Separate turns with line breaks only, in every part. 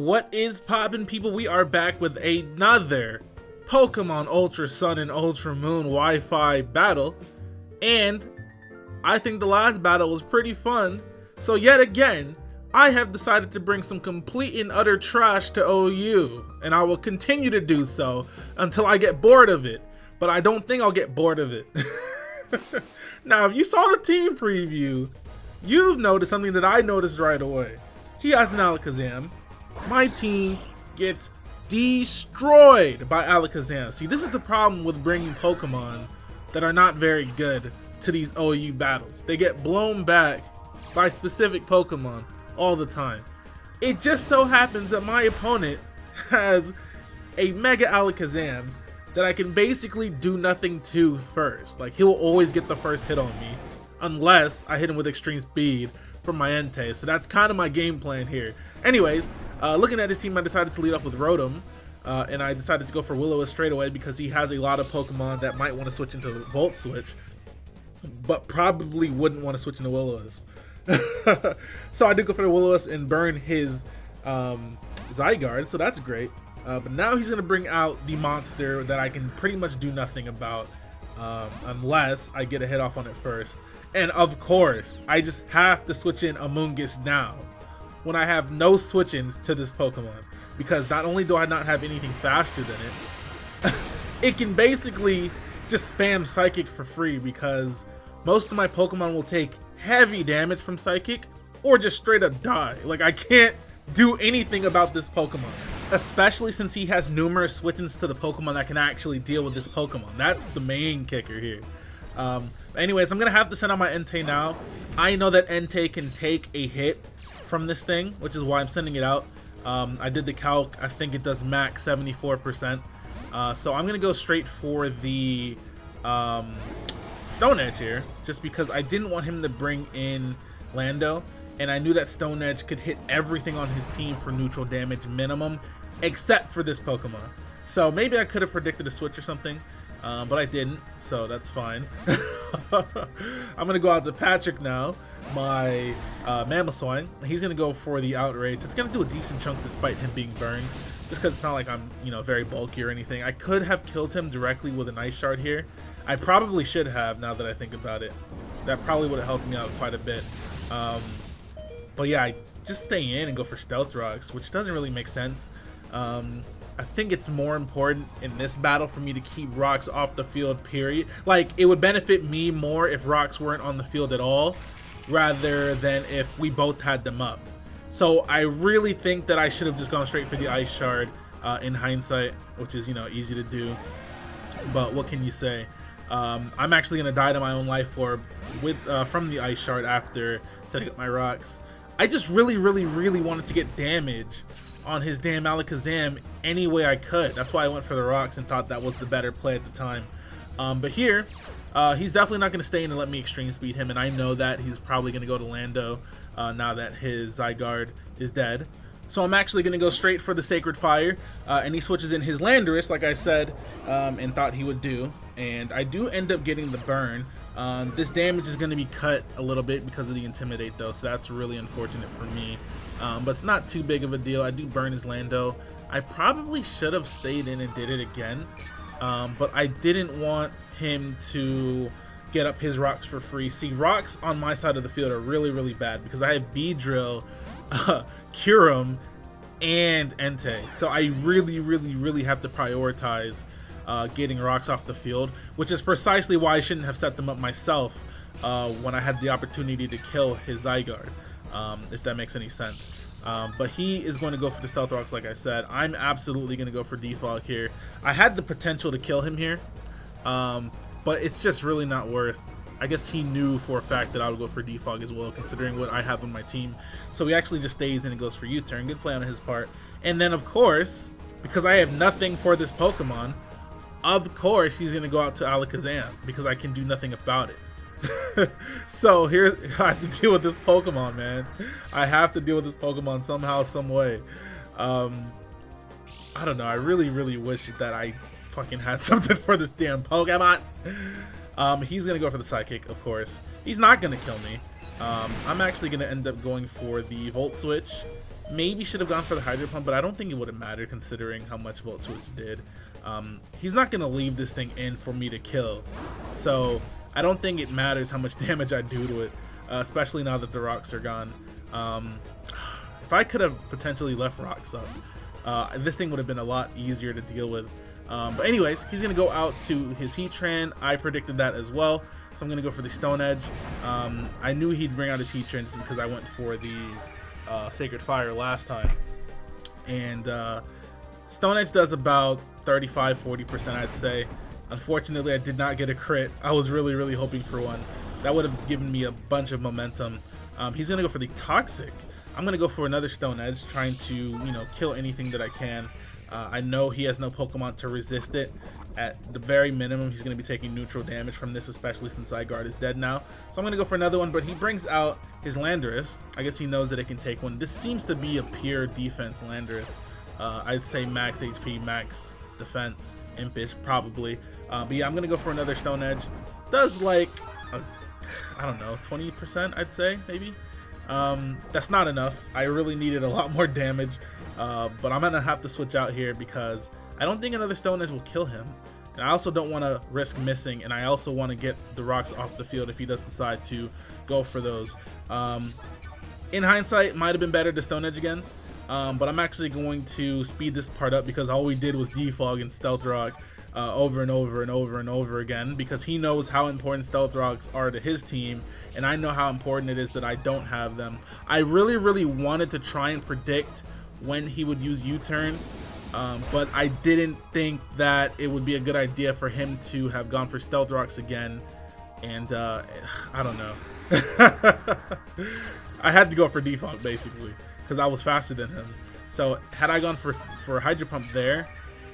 What is poppin', people? We are back with another Pokemon Ultra Sun and Ultra Moon Wi-Fi battle, and I think the last battle was pretty fun. So yet again, I have decided to bring some complete and utter trash to OU, and I will continue to do so until I get bored of it. But I don't think I'll get bored of it. Now, if you saw the team preview, you've noticed something that I noticed right away. He has an Alakazam. My team gets destroyed by Alakazam. See, this is the problem with bringing Pokemon that are not very good to these OU battles. They get blown back by specific Pokemon all the time. It just so happens that my opponent has a Mega Alakazam that I can basically do nothing to first. Like, he'll always get the first hit on me unless I hit him with extreme speed from my Entei. So that's kind of my game plan here. Anyways, looking at his team, I decided to lead off with Rotom, and I decided to go for Will-O-Wisp straight away because he has a lot of Pokemon that might want to switch into Volt Switch, but probably wouldn't want to switch into Will-O-Wisp. So I did go for the Will-O-Wisp and burn his Zygarde, so that's great. But now he's going to bring out the monster that I can pretty much do nothing about unless I get a hit off on it first. And of course, I just have to switch in Amoonguss now when I have no switch-ins to this Pokemon, because not only do I not have anything faster than it, it can basically just spam Psychic for free because most of my Pokemon will take heavy damage from Psychic or just straight up die. Like, I can't do anything about this Pokemon, especially since he has numerous switch-ins to the Pokemon that can actually deal with this Pokemon. That's the main kicker here. Anyways, I'm gonna have to send out my Entei now. I know that Entei can take a hit from this thing, which is why I'm sending it out. I did the calc. I think it does max 74%. So I'm gonna go straight for the Stone Edge here, just because I didn't want him to bring in Lando, and I knew that Stone Edge could hit everything on his team for neutral damage minimum, except for this Pokemon. So maybe I could have predicted a switch or something, but I didn't, so that's fine. I'm gonna go out to Patrick now, my Mamoswine. He's gonna go for the Outrage. It's gonna do a decent chunk despite him being burned, just because it's not like I'm, very bulky or anything. I could have killed him directly with an Ice Shard here. I probably should have, now that I think about it. That probably would have helped me out quite a bit. But yeah, I just stay in and go for Stealth Rocks, which doesn't really make sense. I think it's more important in this battle for me to keep rocks off the field, period. Like, it would benefit me more if rocks weren't on the field at all, rather than if we both had them up. So I really think that I should have just gone straight for the Ice Shard in hindsight, which is, easy to do. But what can you say? I'm actually going to die to my own life orb from the Ice Shard after setting up my rocks. I just really wanted to get damage on his damn Alakazam any way I could. That's why I went for the rocks and thought that was the better play at the time. But here, he's definitely not going to stay in and let me extreme speed him, and I know that he's probably going to go to Lando now that his Zygarde is dead. So I'm actually going to go straight for the Sacred Fire, and he switches in his Landorus, like I said, and thought he would do. And I do end up getting the burn. This damage is going to be cut a little bit because of the Intimidate, though, so that's really unfortunate for me. But it's not too big of a deal. I do burn his Lando. I probably should have stayed in and did it again, but I didn't want him to get up his rocks for free. See, rocks on my side of the field are really bad because I have Beedrill, Kyurem, and Entei. So I really have to prioritize getting rocks off the field, which is precisely why I shouldn't have set them up myself when I had the opportunity to kill his Zygarde, if that makes any sense. But he is going to go for the Stealth Rocks, like I said. I'm absolutely going to go for Defog here. I had the potential to kill him here, but it's just really not worth. I guess he knew for a fact that I would go for Defog as well, considering what I have on my team. So he actually just stays in and goes for U-turn. Good play on his part. And then, of course, because I have nothing for this Pokemon, of course he's going to go out to Alakazam because I can do nothing about it. So here, I have to deal with this Pokemon, man. I have to deal with this Pokemon somehow, some way. I don't know. I really wish that I fucking had something for this damn Pokemon. He's gonna go for the Psychic, of course. He's not gonna kill me. I'm actually gonna end up going for the Volt Switch maybe should have gone for the Hydro Pump, but I don't think it would have mattered considering how much Volt Switch did. He's not going to leave this thing in for me to kill, so I don't think it matters how much damage I do to it, especially now that the rocks are gone. If I could have potentially left rocks up, this thing would have been a lot easier to deal with. But anyways, he's going to go out to his Heatran. I predicted that as well, so I'm going to go for the Stone Edge. I knew he'd bring out his Heatran just because I went for the Sacred Fire last time. And Stone Edge does about 35-40%, I'd say. Unfortunately, I did not get a crit. I was really hoping for one. That would have given me a bunch of momentum. He's going to go for the Toxic. I'm going to go for another Stone Edge, trying to, you know, kill anything that I can. I know he has no Pokemon to resist it. At the very minimum, he's going to be taking neutral damage from this, especially since Zygarde is dead now. So I'm going to go for another one, but he brings out his Landorus. I guess he knows that it can take one. This seems to be a pure defense Landorus. I'd say max HP, max defense, impish, probably. But yeah, I'm going to go for another Stone Edge. Does like, I don't know, 20%, I'd say, maybe. That's not enough. I really needed a lot more damage. But I'm going to have to switch out here because I don't think another Stone Edge will kill him. And I also don't want to risk missing, and I also want to get the rocks off the field if he does decide to go for those. In hindsight, might have been better to Stone Edge again. But I'm actually going to speed this part up because all we did was defog and Stealth Rock over and over again, because he knows how important Stealth Rocks are to his team, and I know how important it is that I don't have them. I really wanted to try and predict when he would use U-turn, but I didn't think that it would be a good idea for him to have gone for Stealth Rocks again, and I don't know. I had to go for defog basically because I was faster than him. So had I gone for Hydro Pump there,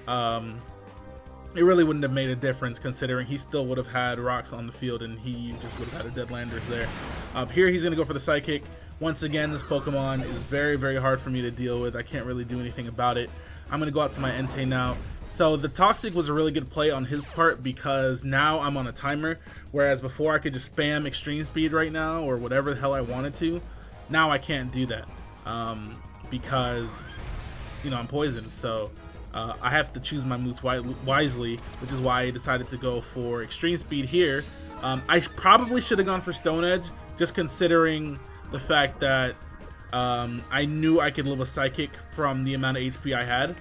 it really wouldn't have made a difference considering he still would have had rocks on the field and he just would have had a dead Landorus there. Here he's going to go for the Psychic. Once again, this Pokemon is very hard for me to deal with. I can't really do anything about it. I'm going to go out to my Entei now. So the Toxic was a really good play on his part because now I'm on a timer, whereas before I could just spam Extreme Speed right now or whatever the hell I wanted to. Now I can't do that because, you know, I'm poisoned. So I have to choose my moves wisely, which is why I decided to go for Extreme Speed here. I probably should have gone for Stone Edge, just considering the fact that I knew I could live a Psychic from the amount of HP I had.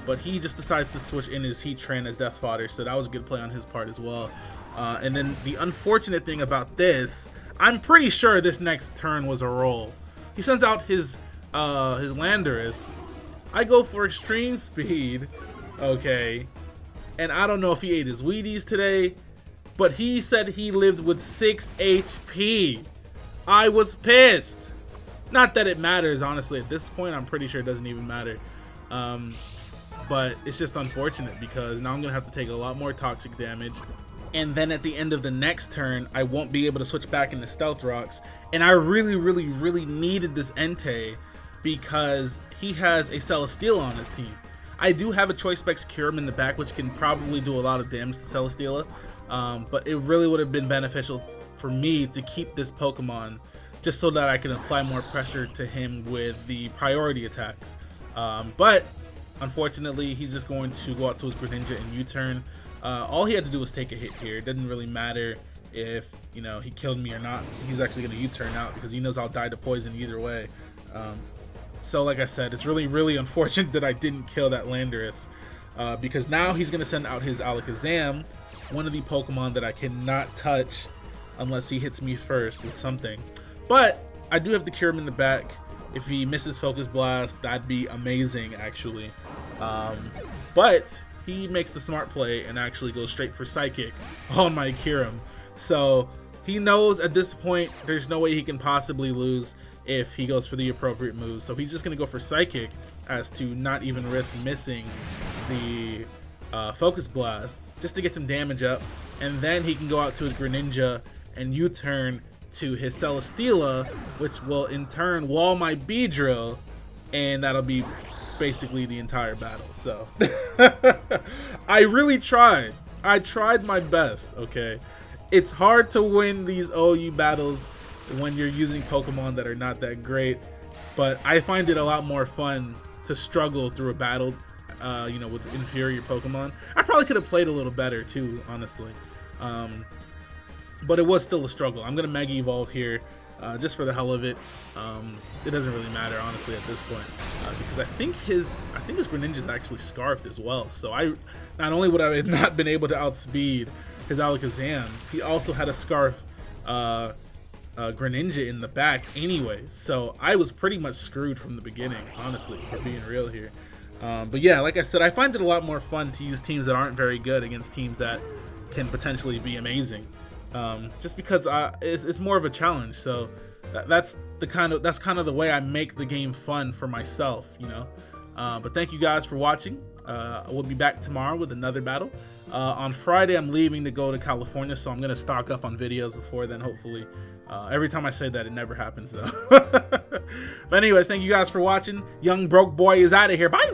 But he just decides to switch in his Heatran as Death Fodder, so that was a good play on his part as well. And then the unfortunate thing about this, I'm pretty sure this next turn was a roll. He sends out his Landorus. I go for Extreme Speed, okay, and I don't know if he ate his Wheaties today, but he said he lived with 6 HP. I was pissed. Not that it matters, honestly. At this point, I'm pretty sure it doesn't even matter. But it's just unfortunate because now I'm going to have to take a lot more toxic damage. And then at the end of the next turn, I won't be able to switch back into Stealth Rocks. And I really needed this Entei because he has a Celesteela on his team. I do have a Choice Specs Kyurem in the back, which can probably do a lot of damage to Celesteela. But it really would have been beneficial for me to keep this Pokemon just so that I can apply more pressure to him with the priority attacks. But unfortunately, he's just going to go out to his Greninja and U-turn. All he had to do was take a hit here. It didn't really matter if, you know, he killed me or not. He's actually going to U-turn out because he knows I'll die to poison either way. So like I said, it's really unfortunate that I didn't kill that Landorus because now he's going to send out his Alakazam, one of the Pokemon that I cannot touch unless he hits me first with something. But I do have the Kyurem in the back. If he misses Focus Blast, that'd be amazing, actually. But he makes the smart play and actually goes straight for Psychic on my Kyurem. So he knows at this point there's no way he can possibly lose if he goes for the appropriate moves. So he's just going to go for Psychic as to not even risk missing the Focus Blast just to get some damage up. And then he can go out to his Greninja and U-turn to his Celesteela, which will in turn wall my Beedrill, and that'll be basically the entire battle. So I really tried. I tried my best, okay? It's hard to win these OU battles when you're using Pokemon that are not that great, but I find it a lot more fun to struggle through a battle, you know, with inferior Pokemon. I probably could have played a little better too, honestly. But it was still a struggle. I'm gonna Mega Evolve here, just for the hell of it. It doesn't really matter, honestly, at this point, because I think his Greninja's actually Scarfed as well. So I not only would I have not been able to outspeed his Alakazam, he also had a Scarf Greninja in the back anyway. So I was pretty much screwed from the beginning, honestly, for being real here. But yeah, like I said, I find it a lot more fun to use teams that aren't very good against teams that can potentially be amazing. Just because it's more of a challenge. So that's kind of the way I make the game fun for myself, you know. But thank you guys for watching. We'll be back tomorrow with another battle. On Friday, I'm leaving to go to California, so I'm gonna stock up on videos before then, hopefully. Every time I say that, it never happens though. But anyways, thank you guys for watching. Young Broke Boy is out of here. Bye.